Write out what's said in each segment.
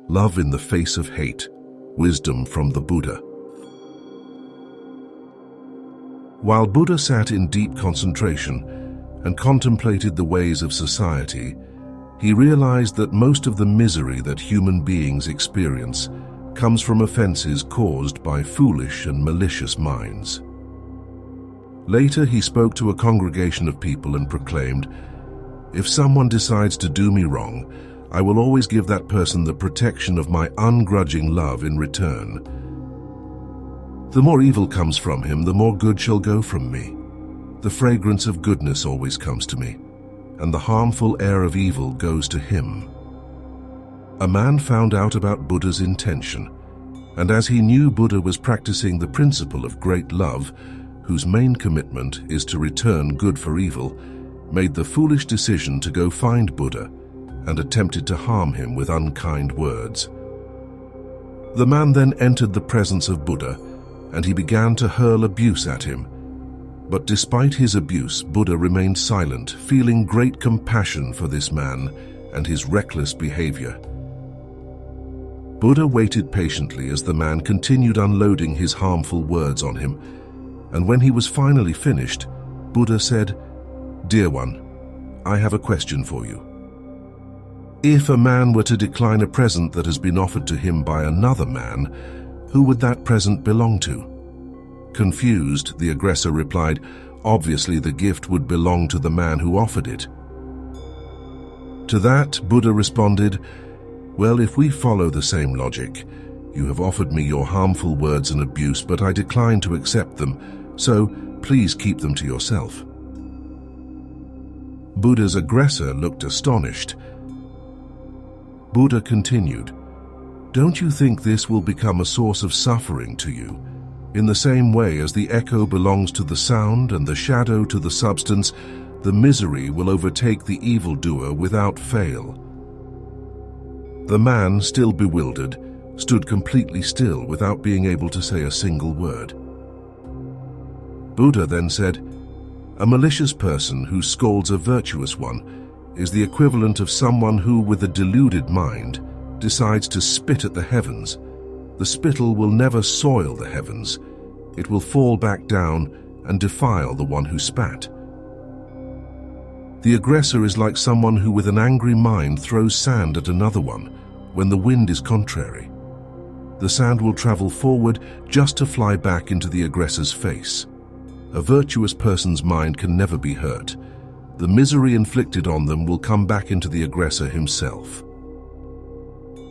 Love in the Face of Hate, Wisdom from the Buddha. While Buddha sat in deep concentration and contemplated the ways of society, he realized that most of the misery that human beings experience comes from offenses caused by foolish and malicious minds. Later, he spoke to a congregation of people and proclaimed, "If someone decides to do me wrong, I will always give that person the protection of my ungrudging love in return. The more evil comes from him, the more good shall go from me. The fragrance of goodness always comes to me, and the harmful air of evil goes to him." A man found out about Buddha's intention, and as he knew Buddha was practicing the principle of great love, whose main commitment is to return good for evil, made the foolish decision to go find Buddha and attempted to harm him with unkind words. The man then entered the presence of Buddha, and he began to hurl abuse at him. But despite his abuse, Buddha remained silent, feeling great compassion for this man and his reckless behavior. Buddha waited patiently as the man continued unloading his harmful words on him, and when he was finally finished, Buddha said, "Dear one, I have a question for you. If a man were to decline a present that has been offered to him by another man, who would that present belong to?" Confused, the aggressor replied, "Obviously the gift would belong to the man who offered it." To that, Buddha responded, "Well, if we follow the same logic, you have offered me your harmful words and abuse, but I decline to accept them, so please keep them to yourself." Buddha's aggressor looked astonished. Buddha continued, "Don't you think this will become a source of suffering to you? In the same way as the echo belongs to the sound and the shadow to the substance, the misery will overtake the evildoer without fail." The man, still bewildered, stood completely still without being able to say a single word. Buddha then said, "A malicious person who scolds a virtuous one is the equivalent of someone who, with a deluded mind, decides to spit at the heavens. The spittle will never soil the heavens. It will fall back down and defile the one who spat. The aggressor is like someone who, with an angry mind, throws sand at another one when the wind is contrary. The sand will travel forward just to fly back into the aggressor's face. A virtuous person's mind can never be hurt. The misery inflicted on them will come back into the aggressor himself."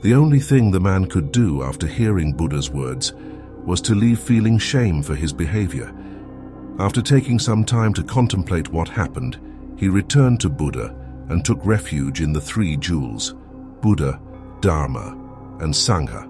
The only thing the man could do after hearing Buddha's words was to leave feeling shame for his behavior. After taking some time to contemplate what happened, he returned to Buddha and took refuge in the three jewels, Buddha, Dharma, and Sangha.